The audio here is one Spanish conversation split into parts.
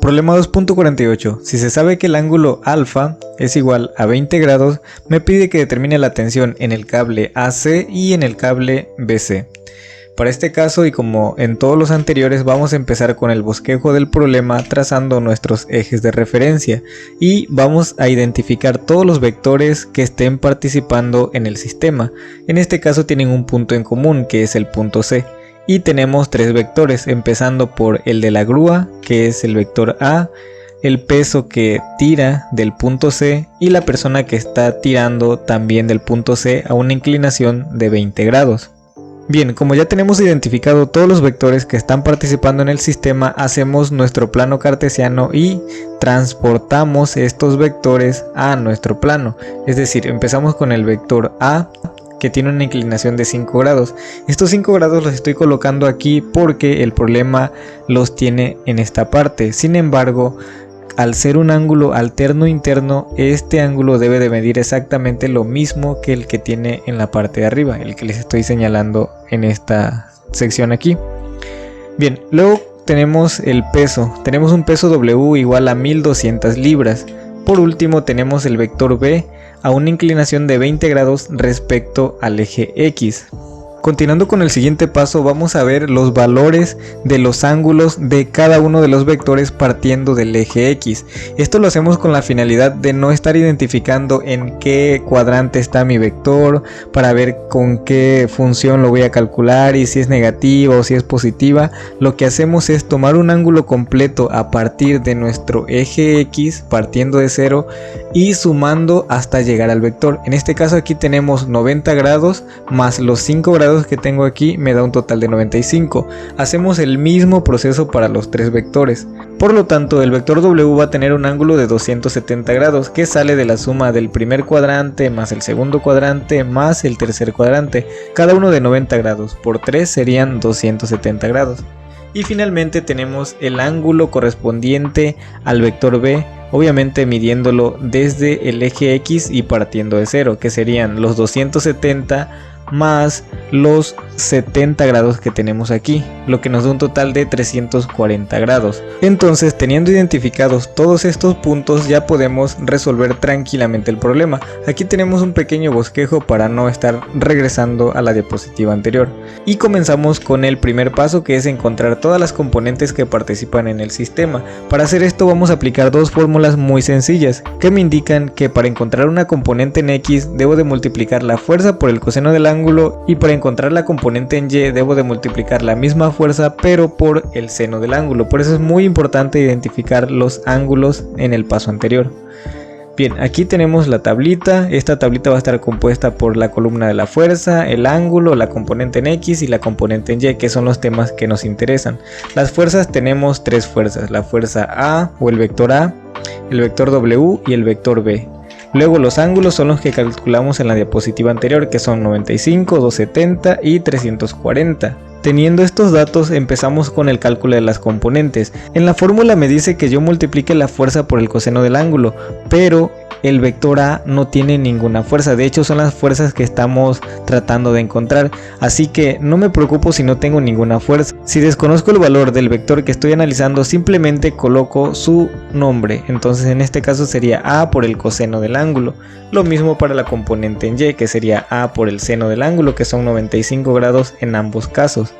Problema 2.48. Si se sabe que el ángulo alfa es igual a 20 grados, me pide que determine la tensión en el cable AC y en el cable BC. Para este caso, y como en todos los anteriores, vamos a empezar con el bosquejo del problema trazando nuestros ejes de referencia y vamos a identificar todos los vectores que estén participando en el sistema. En este caso tienen un punto en común, que es el punto C. Y tenemos tres vectores, empezando por el de la grúa, que es el vector A, el peso que tira del punto C y la persona que está tirando también del punto C a una inclinación de 20 grados. Bien, como ya tenemos identificado todos los vectores que están participando en el sistema, hacemos nuestro plano cartesiano y transportamos estos vectores a nuestro plano. Es decir, empezamos con el vector A, que tiene una inclinación de 5 grados. Estos 5 grados los estoy colocando aquí porque el problema los tiene en esta parte. Sin embargo, al ser un ángulo alterno interno, este ángulo debe de medir exactamente lo mismo que el que tiene en la parte de arriba, el que les estoy señalando en esta sección aquí. Bien, luego tenemos el peso. Tenemos un peso W igual a 1200 libras. Por último tenemos el vector B a una inclinación de 20 grados respecto al eje X. Continuando con el siguiente paso, vamos a ver los valores de los ángulos de cada uno de los vectores partiendo del eje X. Esto lo hacemos con la finalidad de no estar identificando en qué cuadrante está mi vector, para ver con qué función lo voy a calcular y si es negativa o si es positiva. Lo que hacemos es tomar un ángulo completo a partir de nuestro eje X, partiendo de 0 y sumando hasta llegar al vector. En este caso aquí tenemos 90 grados más los 5 grados que tengo aquí, me da un total de 95. Hacemos el mismo proceso para los tres vectores. Por lo tanto, el vector W va a tener un ángulo de 270 grados que sale de la suma del primer cuadrante más el segundo cuadrante más el tercer cuadrante, cada uno de 90 grados. Por 3 serían 270 grados. Y finalmente tenemos el ángulo correspondiente al vector B, obviamente midiéndolo desde el eje X y partiendo de 0, que serían los 270 más los 70 grados que tenemos aquí, lo que nos da un total de 340 grados. Entonces, teniendo identificados todos estos puntos, ya podemos resolver tranquilamente el problema. Aquí tenemos un pequeño bosquejo para no estar regresando a la diapositiva anterior. Y comenzamos con el primer paso, que es encontrar todas las componentes que participan en el sistema. Para hacer esto vamos a aplicar dos fórmulas muy sencillas, que me indican que para encontrar una componente en X debo de multiplicar la fuerza por el coseno del ángulo, y para encontrar la componente en Y debo de multiplicar la misma fuerza pero por el seno del ángulo. Por eso es muy importante identificar los ángulos en el paso anterior. Bien, aquí tenemos la tablita. Esta tablita va a estar compuesta por la columna de la fuerza, el ángulo, la componente en X y la componente en Y, que son los temas que nos interesan. Las fuerzas, tenemos tres fuerzas: la fuerza A o el vector A, el vector W y el vector B. Luego los ángulos son los que calculamos en la diapositiva anterior, que son 95, 270 y 340. Teniendo estos datos, empezamos con el cálculo de las componentes. En la fórmula me dice que yo multiplique la fuerza por el coseno del ángulo, pero el vector A no tiene ninguna fuerza. De hecho, son las fuerzas que estamos tratando de encontrar, así que no me preocupo si no tengo ninguna fuerza. Si desconozco el valor del vector que estoy analizando, simplemente coloco su nombre. Entonces en este caso sería A por el coseno del ángulo. Lo mismo para la componente en Y, que sería A por el seno del ángulo, que son 95 grados en ambos casos.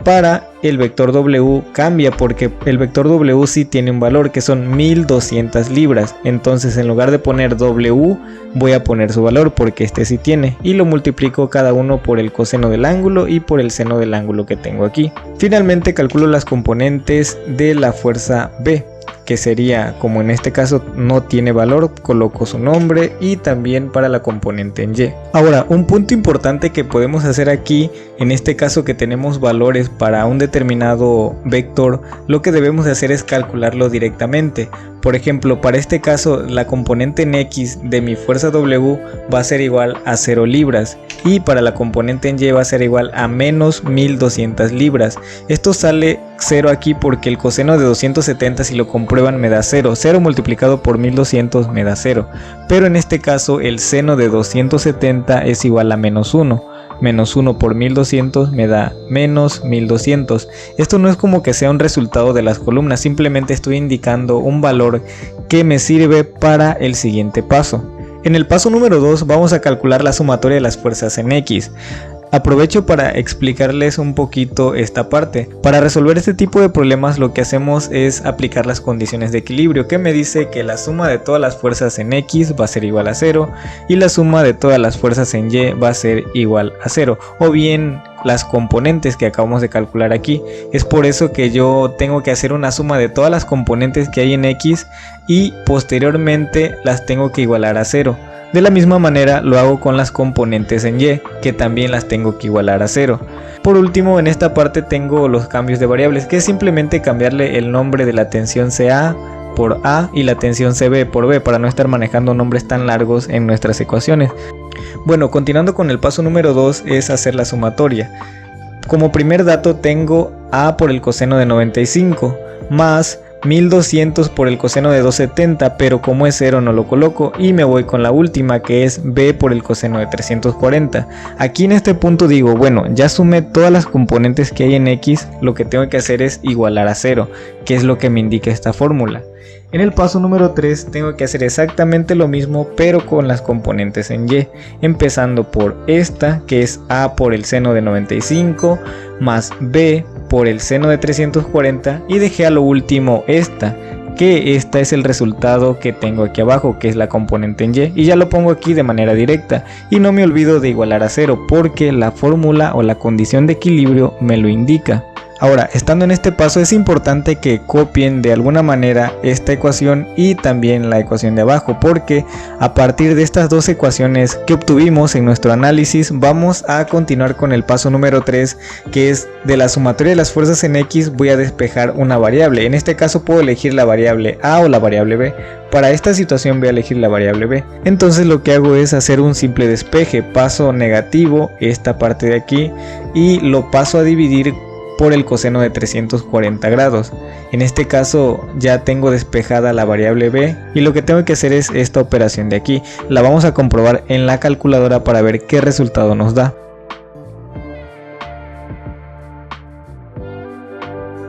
Para el vector W cambia, porque el vector W sí tiene un valor, que son 1200 libras. Entonces en lugar de poner W voy a poner su valor, porque este sí tiene, y lo multiplico cada uno por el coseno del ángulo y por el seno del ángulo que tengo aquí. Finalmente calculo las componentes de la fuerza B, que sería, como en este caso no tiene valor, coloco su nombre, y también para la componente en Y. Ahora, un punto importante que podemos hacer aquí, en este caso que tenemos valores para un determinado vector, lo que debemos de hacer es calcularlo directamente. Por ejemplo, para este caso la componente en X de mi fuerza W va a ser igual a 0 libras, y para la componente en Y va a ser igual a menos 1200 libras. Esto sale 0 aquí porque el coseno de 270, si lo comprueban, me da 0. 0 multiplicado por 1200 me da 0. Pero en este caso el seno de 270 es igual a menos 1. menos 1 por 1200 me da menos 1200. Esto no es como que sea un resultado de las columnas, simplemente estoy indicando un valor que me sirve para el siguiente paso. En el paso número 2 vamos a calcular la sumatoria de las fuerzas en X. Aprovecho para explicarles un poquito esta parte. Para resolver este tipo de problemas lo que hacemos es aplicar las condiciones de equilibrio, que me dice que la suma de todas las fuerzas en X va a ser igual a 0 y la suma de todas las fuerzas en Y va a ser igual a 0, o bien las componentes que acabamos de calcular aquí. Es por eso que yo tengo que hacer una suma de todas las componentes que hay en X y posteriormente las tengo que igualar a 0. De la misma manera lo hago con las componentes en Y, que también las tengo que igualar a 0. Por último, en esta parte tengo los cambios de variables, que es simplemente cambiarle el nombre de la tensión CA por A y la tensión CB por B, para no estar manejando nombres tan largos en nuestras ecuaciones. Bueno, continuando con el paso número 2 es hacer la sumatoria. Como primer dato tengo A por el coseno de 95 más 1200 por el coseno de 270, pero como es 0 no lo coloco y me voy con la última, que es B por el coseno de 340. Aquí en este punto digo, bueno, ya sumé todas las componentes que hay en X, lo que tengo que hacer es igualar a 0, que es lo que me indica esta fórmula. En el paso número 3 tengo que hacer exactamente lo mismo, pero con las componentes en Y, empezando por esta, que es A por el seno de 95 más B por el seno de 340, y dejé a lo último esta, que esta es el resultado que tengo aquí abajo, que es la componente en Y ya lo pongo aquí de manera directa, y no me olvido de igualar a 0 porque la fórmula o la condición de equilibrio me lo indica. Ahora, estando en este paso es importante que copien de alguna manera esta ecuación y también la ecuación de abajo, porque a partir de estas dos ecuaciones que obtuvimos en nuestro análisis vamos a continuar con el paso número 3, que es de la sumatoria de las fuerzas en X voy a despejar una variable. En este caso puedo elegir la variable A o la variable B. Para esta situación voy a elegir la variable B. Entonces lo que hago es hacer un simple despeje, paso negativo esta parte de aquí y lo paso a dividir por el coseno de 340 grados. En este caso ya tengo despejada la variable B y lo que tengo que hacer es esta operación de aquí. La vamos a comprobar en la calculadora para ver qué resultado nos da.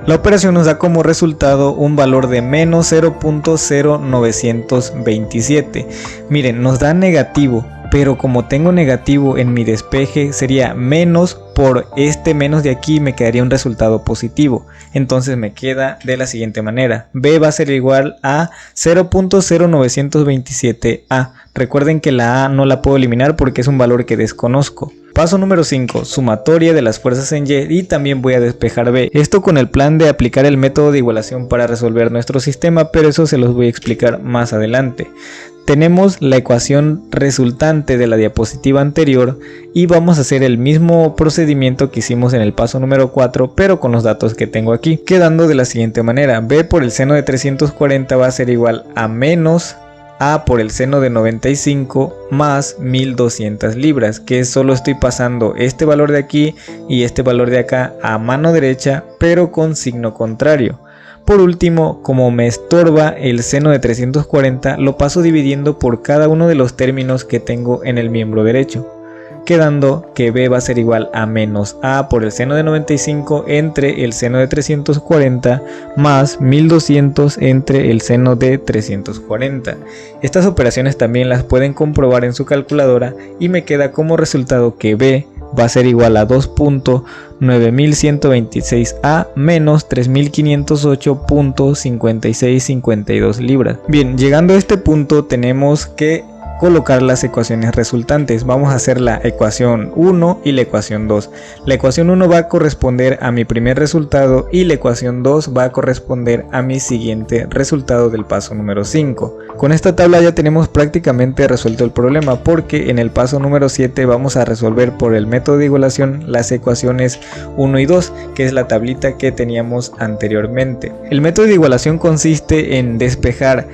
La operación nos da como resultado un valor de menos 0.0927. Miren, nos da negativo, pero como tengo negativo en mi despeje sería menos por este menos de aquí, me quedaría un resultado positivo. Entonces me queda de la siguiente manera: B va a ser igual a 0.0927A. Recuerden que la A no la puedo eliminar porque es un valor que desconozco. Paso número 5, sumatoria de las fuerzas en Y, y también voy a despejar B. Esto con el plan de aplicar el método de igualación para resolver nuestro sistema, pero eso se los voy a explicar más adelante. Tenemos la ecuación resultante de la diapositiva anterior y vamos a hacer el mismo procedimiento que hicimos en el paso número 4, pero con los datos que tengo aquí, quedando de la siguiente manera: B por el seno de 340 va a ser igual a menos A por el seno de 95 más 1200 libras, que solo estoy pasando este valor de aquí y este valor de acá a mano derecha, pero con signo contrario. Por último, como me estorba el seno de 340, lo paso dividiendo por cada uno de los términos que tengo en el miembro derecho, quedando que B va a ser igual a menos A por el seno de 95 entre el seno de 340 más 1200 entre el seno de 340. Estas operaciones también las pueden comprobar en su calculadora y me queda como resultado que B va a ser igual a 2.9126A menos 3.508.5652 libras. Bien, llegando a este punto tenemos que colocar las ecuaciones resultantes. Vamos a hacer la ecuación 1 y la ecuación 2. La ecuación 1 va a corresponder a mi primer resultado y la ecuación 2 va a corresponder a mi siguiente resultado del paso número 5. Con esta tabla ya tenemos prácticamente resuelto el problema, porque en el paso número 7 vamos a resolver por el método de igualación las ecuaciones 1 y 2, que es la tablita que teníamos anteriormente. El método de igualación consiste en despejar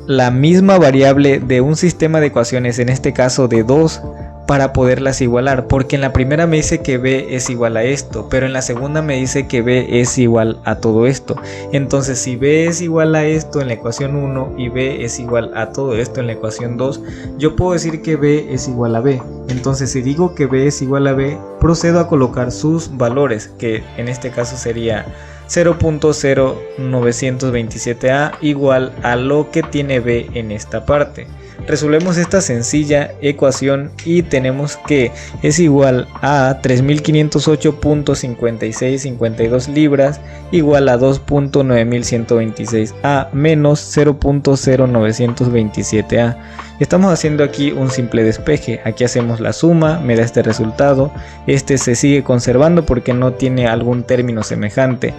la misma variable de un sistema de ecuaciones, en este caso de 2, para poderlas igualar, porque en la primera me dice que B es igual a esto, pero en la segunda me dice que B es igual a todo esto. Entonces si B es igual a esto en la ecuación 1 y B es igual a todo esto en la ecuación 2, yo puedo decir que B es igual a B. Entonces si digo que B es igual a B, procedo a colocar sus valores, que en este caso sería 0.0927A igual a lo que tiene B en esta parte. Resolvemos esta sencilla ecuación y tenemos que es igual a 3508.5652 libras igual a 2.9126A menos 0.0927A. Estamos haciendo aquí un simple despeje. Aquí hacemos la suma, me da este resultado. Este se sigue conservando porque no tiene algún término semejante.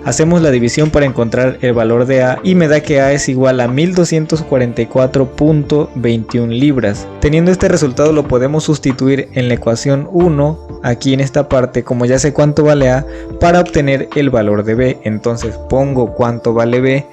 Hacemos la división para encontrar el valor de A y me da que A es igual a 1244.21 libras. Teniendo este resultado lo podemos sustituir en la ecuación 1, aquí en esta parte, como ya sé cuánto vale A, para obtener el valor de B. Entonces pongo cuánto vale B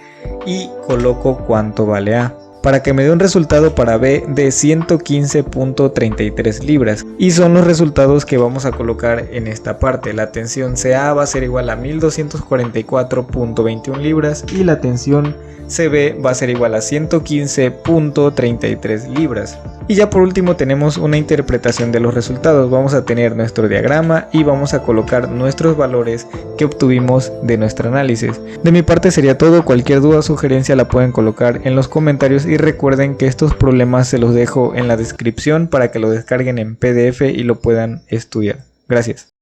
y coloco cuánto vale A, para que me dé un resultado para B de 115.33 libras. Y son los resultados que vamos a colocar en esta parte. La tensión CA va a ser igual a 1244.21 libras y la tensión CB va a ser igual a 115.33 libras. Y ya por último tenemos una interpretación de los resultados. Vamos a tener nuestro diagrama y vamos a colocar nuestros valores que obtuvimos de nuestro análisis. De mi parte sería todo. Cualquier duda o sugerencia la pueden colocar en los comentarios y recuerden que estos problemas se los dejo en la descripción para que lo descarguen en PDF y lo puedan estudiar. Gracias.